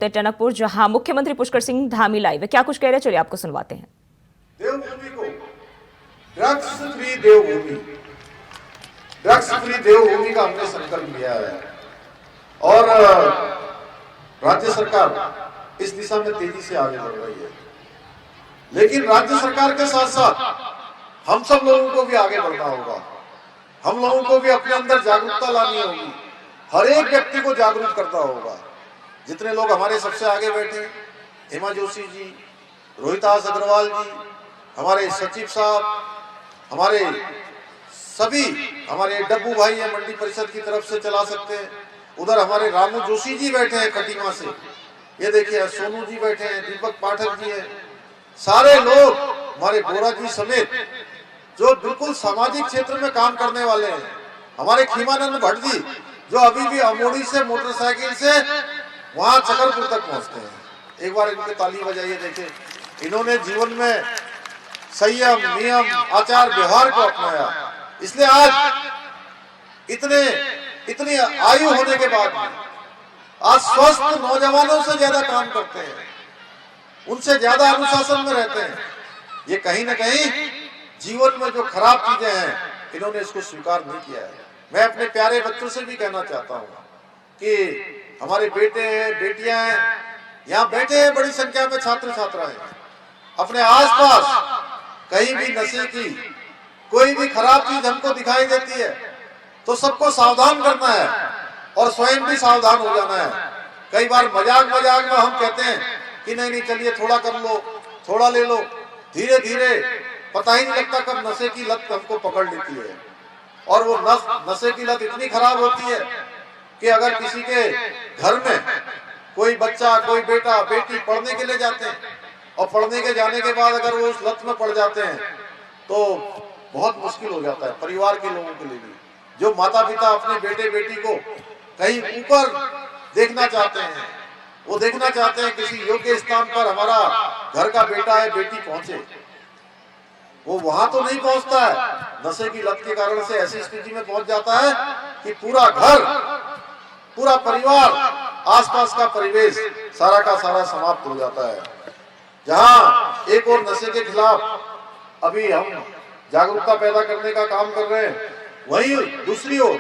टनकपुर, जहां मुख्यमंत्री पुष्कर सिंह धामी लाइव है। क्या कुछ कह रहे हैं, चलिए आपको सुनवाते हैं। देवभूमि को ड्रग्स फ्री देवभूमि, ड्रग्स फ्री देवभूमि का हमने संकल्प लिया है और राज्य सरकार इस दिशा में तेजी से आगे बढ़ रही है। लेकिन राज्य सरकार के साथ साथ हम सब लोगों को भी आगे बढ़ना होगा। हम लोगों को भी अपने अंदर जागरूकता लानी होगी। हर एक व्यक्ति को जागरूक करना होगा। जितने लोग हमारे सबसे आगे बैठे, हेमा जोशी जी, रोहितास अग्रवाल जी, हमारे सचिव साहब, हमारे सभी, हमारे डब्बू भाई हैं मंडी परिषद की तरफ से चला सकते हैं। उधर हमारे रामू जोशी जी बैठे हैं खटीमा से, ये देखिए सोनू जी बैठे हैं, दीपक पाठक जी हैं, सारे लोग हमारे बोरा जी समेत जो बिल्कुल सामाजिक क्षेत्र में काम करने वाले हैं। हमारे खीमानंद भट्ट जी जो अभी भी अमोड़ी से मोटरसाइकिल से वहां चकरपुर तक पहुंचते हैं। एक बार इनके ताली बजाइए। देखिए, इन्होंने जीवन में संयम, नियम, आचार व्यवहार को अपनाया। इसलिए आज इतनी आयु होने के बाद आज स्वस्थ नौजवानों से ज्यादा काम करते हैं, उनसे ज्यादा अनुशासन में रहते हैं। ये कहीं ना कहीं जीवन में जो खराब चीजें हैं, इन्होंने इसको स्वीकार नहीं किया है। मैं अपने प्यारे बच्चों से भी कहना चाहता हूँ कि हमारे बेटे हैं, बेटियां हैं, यहाँ बैठे हैं बड़ी संख्या में छात्र छात्राएं। अपने आसपास कहीं भी नशे की कोई भी खराब चीज हमको दिखाई देती है तो सबको सावधान करना है और स्वयं भी सावधान हो जाना है। कई बार मजाक में हम कहते हैं कि नहीं चलिए थोड़ा कर लो, थोड़ा ले लो, धीरे धीरे पता ही नहीं लगता कब नशे की लत हमको पकड़ लेती है। और वो नशे की लत इतनी खराब होती है कि अगर किसी के घर में कोई बच्चा, कोई बेटा बेटी पढ़ने के लिए जाते हैं और पढ़ने के जाने के बाद अगर वो उस लत में पड़ जाते हैं तो बहुत मुश्किल हो जाता है परिवार के लोगों के लिए भी। जो माता पिता अपने बेटे बेटी को कहीं ऊपर देखना चाहते हैं, वो देखना चाहते हैं किसी योग्य स्थान पर हमारा घर का बेटा है बेटी पहुंचे, वो वहां तो नहीं पहुंचता है। नशे की लत के कारण से ऐसी स्थिति में पहुंच जाता है कि पूरा घर, पूरा परिवार, आसपास का परिवेश सारा का सारा समाप्त हो जाता है। जहां एक और नशे के खिलाफ अभी हम जागरूकता पैदा करने का काम कर रहे हैं, वहीं दूसरी ओर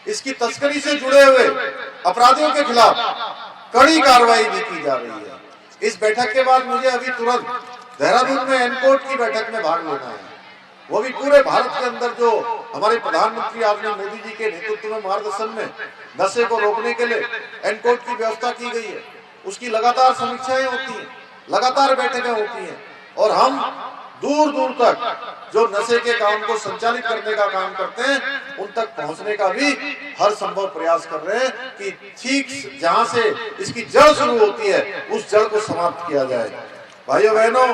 इसकी तस्करी से जुड़े हुए अपराधियों के खिलाफ कड़ी कार्रवाई भी की जा रही है। इस बैठक के बाद मुझे अभी तुरंत देहरादून में एनकोट की बैठक में भाग लेना है। वो भी पूरे भारत के अंदर जो हमारे प्रधानमंत्री आदरणीय मोदी जी के नेतृत्व में मार्गदर्शन में नशे को रोकने के लिए एनकोट की व्यवस्था की गई है। उसकी लगातार समीक्षाएं होती हैं, लगातार बैठकें होती हैं और हम दूर दूर तक जो नशे के काम को संचालित करने का काम करते हैं उन तक पहुंचने का भी हर संभव प्रयास कर रहे हैं कि ठीक जहां से इसकी जड़ शुरू होती है उस जड़ को समाप्त किया जाए। भाइयों बहनों,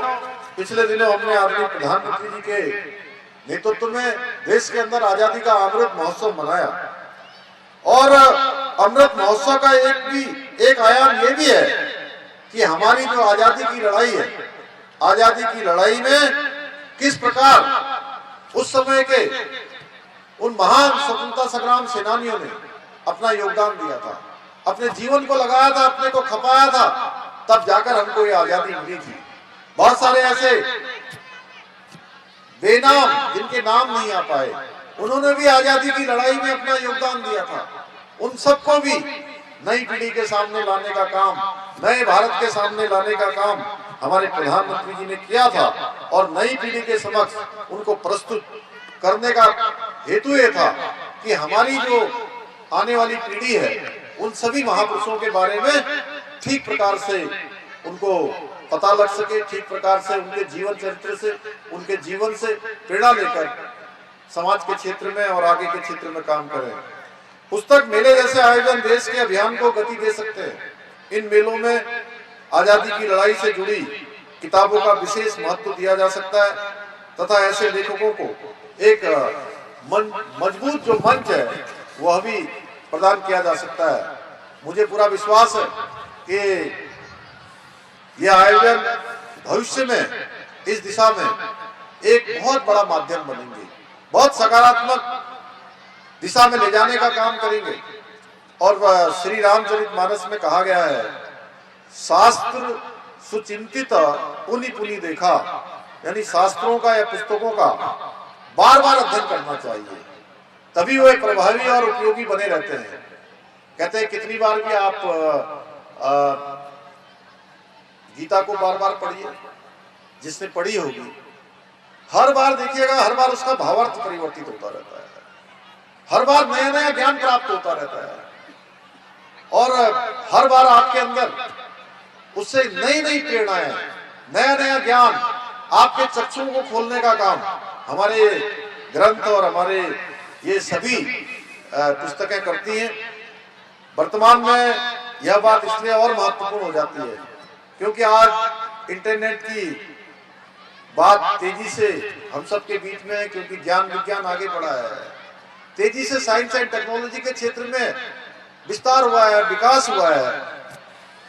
पिछले दिनों हमने आदरणीय प्रधानमंत्री जी के नेतृत्व में देश के अंदर आजादी का अमृत महोत्सव मनाया और अमृत महोत्सव का एक आयाम ये भी है कि हमारी जो आजादी की लड़ाई है, आजादी की लड़ाई में किस प्रकार उस समय के उन महान स्वतंत्रता संग्राम सेनानियों ने अपना योगदान दिया था, अपने जीवन को लगाया था, अपने को खपाया था, तब जाकर हमको ये आजादी मिली थी। बहुत सारे ऐसे बेनाम जिनके नाम नहीं आ पाए, उन्होंने भी आजादी की लड़ाई में अपना योगदान दिया था। उन सबको भी नई पीढ़ी के सामने लाने का काम, नए भारत के सामने लाने का काम हमारे प्रधानमंत्री जी ने किया था और नई पीढ़ी के समक्ष उनको प्रस्तुत करने का हेतु ये था कि हमारी जो आने वाली पीढ़ी है उन सभी महापुरुषों के बारे में ठीक प्रकार से उनको पता लग सके, ठीक प्रकार से उनके जीवन चरित्र से, उनके जीवन से प्रेरणा लेकर समाज के क्षेत्र में और आगे के क्षेत्र में काम करें। पुस्तक मेले जैसे आयोजन देश के अभियान को गति दे सकते हैं। इन मेलों में आजादी की लड़ाई से जुड़ी किताबों का विशेष महत्व दिया जा सकता है तथा ऐसे लेखकों को एक मजबूत जो मंच है वह भी प्रदान किया जा सकता है। मुझे पूरा विश्वास है कि यह आयोजन भविष्य में इस दिशा में एक बहुत बड़ा माध्यम बनेंगे, बहुत सकारात्मक दिशा में ले जाने का काम करेंगे। और श्री रामचरितमानस में कहा गया है शास्त्र सुचिंतित पुनि पुनि देखा, यानी शास्त्रों का या पुस्तकों का बार बार अध्ययन करना चाहिए, तभी वे प्रभावी और उपयोगी बने रहते हैं। कहते हैं कितनी बार भी आप गीता को बार बार पढ़िए, जिसने पढ़ी होगी हर बार देखिएगा, हर बार उसका भावार्थ परिवर्तित होता रहता है, हर बार नया नया ज्ञान प्राप्त होता रहता है, और हर बार आपके अंदर उससे नई नई प्रेरणाएं, नया नया ज्ञान, आपके चक्षुओं को खोलने का काम हमारे ग्रंथ और हमारे ये सभी पुस्तकें करती हैं। वर्तमान में यह बात इसलिए और महत्वपूर्ण हो जाती है क्योंकि आज इंटरनेट की बात तेजी से हम सबके बीच में है, क्योंकि ज्ञान विज्ञान आगे बढ़ा है, तेजी से साइंस एंड टेक्नोलॉजी के क्षेत्र में विस्तार हुआ है, विकास हुआ है,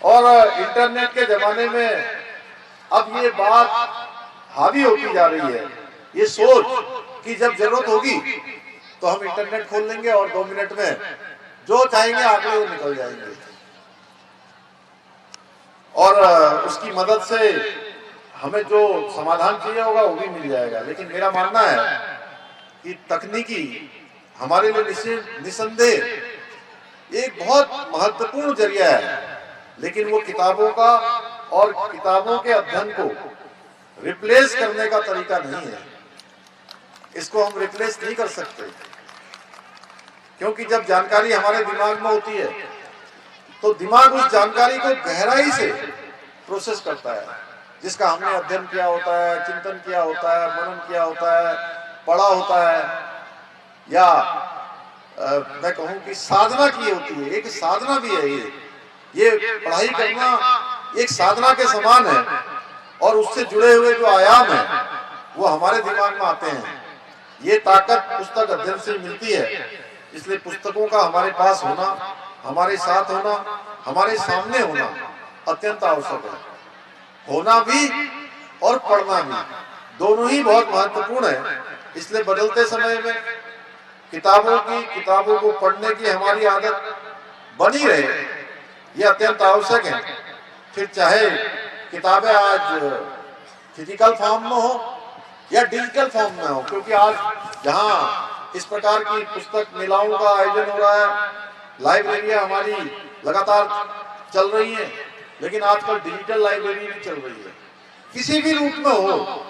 और इंटरनेट के जमाने में अब ये बात हावी होती जा रही है, ये सोच कि जब जरूरत होगी तो हम इंटरनेट खोल लेंगे और 2 मिनट में जो चाहेंगे आंकड़े वो निकल जाएंगे, और उसकी मदद से हमें जो समाधान चाहिए होगा वो भी मिल जाएगा। लेकिन मेरा मानना है कि तकनीकी हमारे लिए निसंदेह एक बहुत महत्वपूर्ण जरिया है, लेकिन वो किताबों का और किताबों के अध्ययन को रिप्लेस करने का तरीका नहीं है। इसको हम रिप्लेस नहीं कर सकते, क्योंकि जब जानकारी हमारे दिमाग में होती है तो दिमाग उस जानकारी को गहराई से प्रोसेस करता है, जिसका हमने अध्ययन किया होता है, चिंतन किया होता है, मनन किया होता है, पढ़ा होता है, या मैं कहूं कि साधना की होती है। एक साधना भी है ये पढ़ाई करना एक साधना के समान है, और उससे जुड़े हुए जो आयाम है वो हमारे दिमाग में आते हैं। ये ताकत पुस्तक अध्ययन से मिलती है, इसलिए पुस्तकों का हमारे पास होना, हमारे साथ होना, हमारे सामने होना अत्यंत आवश्यक है। होना भी और पढ़ना भी, दोनों ही बहुत महत्वपूर्ण है। इसलिए बदलते समय में किताबों को पढ़ने की हमारी आदत बनी रहे, ये अत्यंत आवश्यक है। फिर चाहे किताबें आज फिजिकल फॉर्म में हो या डिजिटल फॉर्म में हो, क्योंकि आज जहां इस प्रकार की पुस्तक मेलाओं का आयोजन हो रहा है, लाइब्रेरियां हमारी लगातार चल रही हैं, लेकिन आजकल डिजिटल लाइब्रेरी भी चल रही है। किसी भी रूप में हो,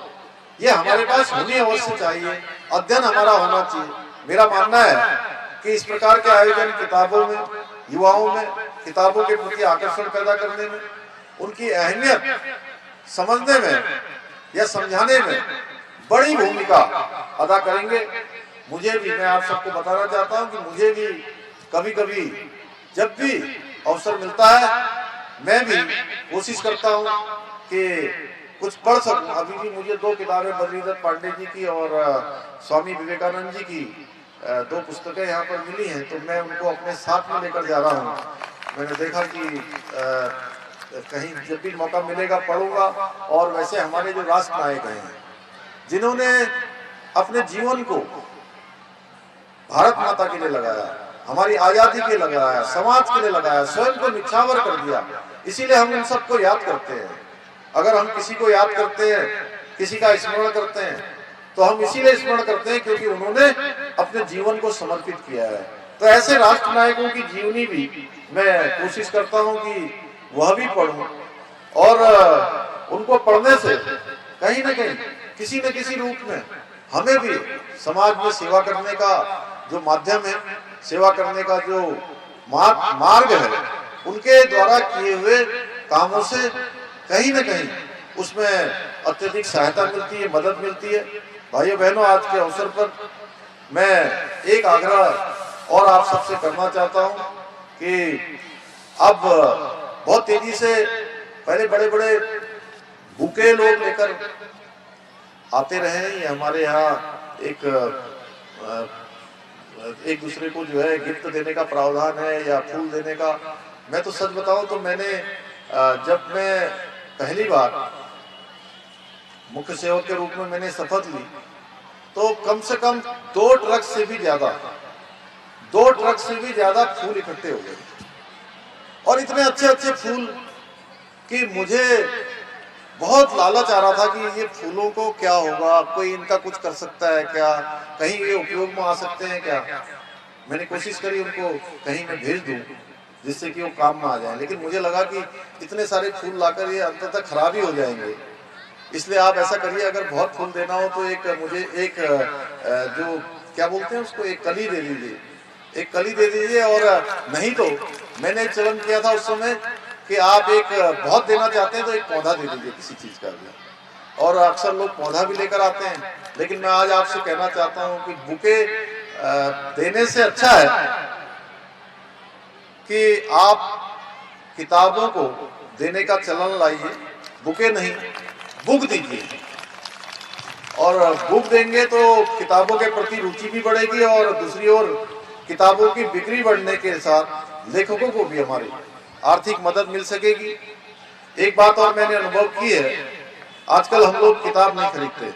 ये हमारे पास होनी अवश्य चाहिए, अध्ययन हमारा होना चाहिए। मेरा मानना है कि इस प्रकार के आयोजन किताबों में, युवाओं में किताबों के प्रति आकर्षण पैदा करने में, उनकी अहमियत समझने में या समझाने में बड़ी भूमिका अदा करेंगे। मुझे भी, मैं आप सबको बताना चाहता हूं कि मुझे भी कभी कभी जब भी अवसर मिलता है, मैं भी कोशिश करता हूं कि कुछ पढ़ सकूं। अभी भी मुझे 2 किताबें बद्रीदत्त पांडे जी की और स्वामी विवेकानंद जी की 2 पुस्तकें यहाँ पर मिली हैं, तो मैं उनको अपने साथ में लेकर जा रहा हूँ। मैंने देखा कि कहीं जब भी मौका मिलेगा पढ़ूंगा। और वैसे हमारे जो राष्ट्र नायक हैं, जिन्होंने अपने जीवन को भारत माता के लिए लगाया, हमारी आजादी के लिए लगाया, समाज के लिए लगाया, स्वयं को निछावर कर दिया, इसीलिए हम उन सबको याद करते हैं। अगर हम किसी को याद करते हैं, किसी का स्मरण करते हैं, तो हम इसीलिए स्मरण करते हैं क्योंकि उन्होंने अपने जीवन को समर्पित किया है। तो ऐसे राष्ट्र नायकों की जीवनी भी मैं कोशिश करता हूं कि वह भी पढ़ूं, और उनको पढ़ने से कहीं न कहीं किसी न किसी रूप में हमें भी समाज में सेवा करने का जो माध्यम है, सेवा करने का जो मार्ग है, उनके द्वारा किए हुए कामों से कहीं न कहीं उसमें अत्यधिक सहायता मिलती है, मदद मिलती है। भाइयों बहनों, आज के अवसर पर मैं एक आग्रह और आप सबसे करना चाहता हूं कि अब बहुत तेजी से पहले बड़े बड़े बुके लोग लेकर आते रहे, ये हमारे यहाँ एक दूसरे को जो है गिफ्ट देने का प्रावधान है या फूल देने का। मैं तो सच बताऊं तो मैंने जब मैं पहली बार मुख्य सेवक के रूप में मैंने शपथ ली, तो कम से कम 2 ट्रक से भी ज्यादा फूल इकट्ठे हो गए, और इतने अच्छे अच्छे फूल कि मुझे बहुत लालच आ रहा था कि ये फूलों को क्या होगा, कोई इनका कुछ कर सकता है क्या, कहीं ये उपयोग में आ सकते हैं क्या। मैंने कोशिश करी उनको कहीं मैं भेज दूं जिससे कि वो काम में आ जाए, लेकिन मुझे लगा कि इतने सारे फूल लाकर ये अंततः खराब ही हो जाएंगे। इसलिए आप ऐसा करिए, अगर बहुत फूल देना हो तो मुझे एक जो क्या बोलते हैं उसको, एक कली दे दीजिए, एक कली दे दीजिए। और नहीं तो मैंने चलन किया था उस समय कि आप एक बहुत देना चाहते हैं तो एक पौधा दे दीजिए किसी चीज का भी। और अक्सर लोग पौधा भी लेकर आते हैं, लेकिन मैं आज आपसे कहना चाहता हूं कि बुके देने से अच्छा है कि आप किताबों को देने का चलन लाइए, बुके नहीं बुक दीजिए। और बुक देंगे तो किताबों के प्रति रुचि भी बढ़ेगी और दूसरी ओर किताबों की बिक्री बढ़ने के साथ लेखकों को भी हमारी आर्थिक मदद मिल सकेगी। एक बात और मैंने अनुभव की है, आजकल हम लोग किताब नहीं खरीदते।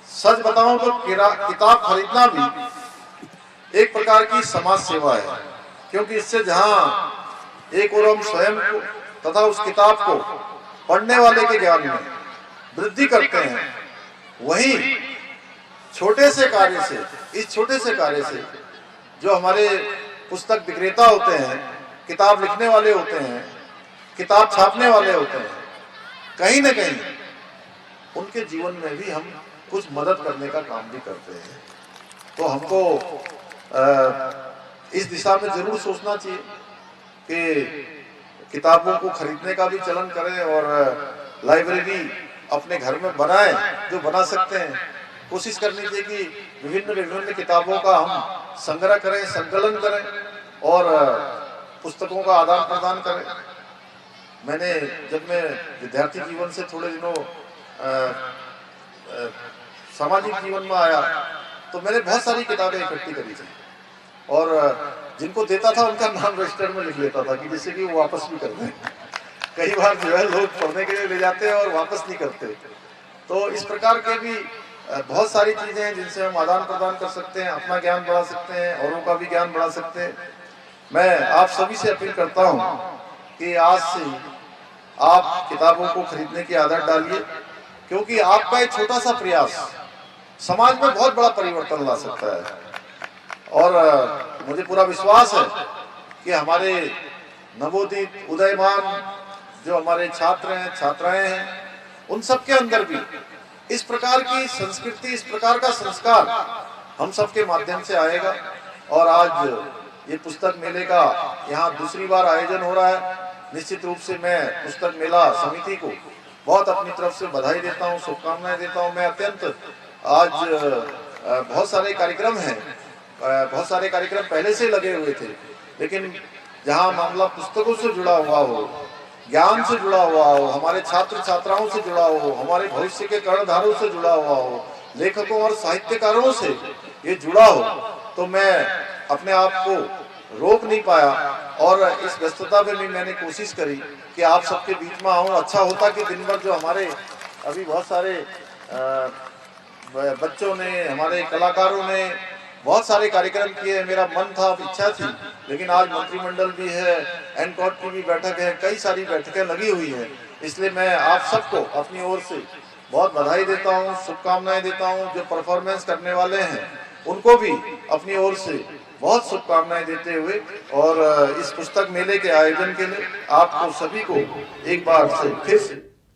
सच बताऊं तो किताब खरीदना भी एक प्रकार की समाज सेवा है, क्योंकि इससे जहां एक और हम स्वयं को तथा उस किताब को पढ़ने वाले के ज्ञान में वृद्धि करते हैं, वहीं छोटे से कार्य से, इस छोटे से कार्य से जो हमारे पुस्तक विक्रेता होते हैं, किताब लिखने वाले होते हैं, किताब छापने वाले होते हैं, कहीं न कहीं उनके जीवन में भी हम कुछ मदद करने का काम भी करते हैं। तो हमको इस दिशा में जरूर सोचना चाहिए कि किताबों को खरीदने का भी चलन करें और लाइब्रेरी अपने घर में बनाएं, जो बना सकते हैं। कोशिश करनी चाहिए कि विभिन्न विभिन्न किताबों का हम संग्रह करें, संकलन करें और पुस्तकों का आदान प्रदान करें। मैंने जब मैं विद्यार्थी जीवन से थोड़े दिनों सामाजिक जीवन में आया तो मैंने बहुत सारी किताबें इकट्ठी करी थी और जिनको देता था उनका नाम रजिस्टर में लिख लेता था कि जिससे कि वो वापस भी कर दें। कई बार जो है लोग पढ़ने के लिए ले जाते हैं और वापस नहीं करते। तो इस प्रकार के भी बहुत सारी चीजें हैं जिनसे हम आदान प्रदान कर सकते हैं, अपना ज्ञान बढ़ा सकते हैं, औरों का भी ज्ञान बढ़ा सकते हैं। मैं आप सभी से अपील करता हूं कि आज से आप किताबों को खरीदने की आदत डालिए, क्योंकि आपका एक छोटा सा प्रयास समाज में बहुत बड़ा परिवर्तन ला सकता है। और मुझे पूरा विश्वास है कि हमारे नवोदित उदयमान जो हमारे छात्र हैं, छात्राएं हैं, उन सबके अंदर भी इस प्रकार की संस्कृति, इस प्रकार का संस्कार हम सबके माध्यम से आएगा। और आज ये पुस्तक मेले का यहाँ दूसरी बार आयोजन हो रहा है। निश्चित रूप से मैं पुस्तक मेला समिति को बहुत अपनी तरफ से बधाई देता हूँ, शुभकामनाएं देता हूँ। मैं अत्यंत आज बहुत सारे कार्यक्रम हैं, बहुत सारे कार्यक्रम पहले से लगे हुए थे, लेकिन जहाँ मामला पुस्तकों से जुड़ा हुआ हो, ज्ञान से जुड़ा हुआ हो, हमारे छात्र छात्राओं से जुड़ा हो, हमारे भविष्य के कर्णधारों से जुड़ा हुआ हो, लेखकों और साहित्यकारों से ये जुड़ा हो, तो मैं अपने आप को रोक नहीं पाया और इस व्यस्तता में भी मैंने कोशिश करी कि आप सबके बीच में आऊं। अच्छा होता कि दिन भर जो हमारे अभी बहुत सारे बच्चों ने, हमारे कलाकारों ने बहुत सारे कार्यक्रम किए। मेरा मन था, इच्छा थी, लेकिन आज मंत्रिमंडल भी है, एनकॉट की भी बैठक है, कई सारी बैठकें लगी हुई हैं। इसलिए मैं आप सबको अपनी ओर से बहुत बधाई देता हूं, शुभकामनाएं देता हूं। जो परफॉर्मेंस करने वाले हैं उनको भी अपनी ओर से बहुत शुभकामनाएं देते हुए और इस पुस्तक मेले के आयोजन के लिए आपको सभी को एक बार से फिर से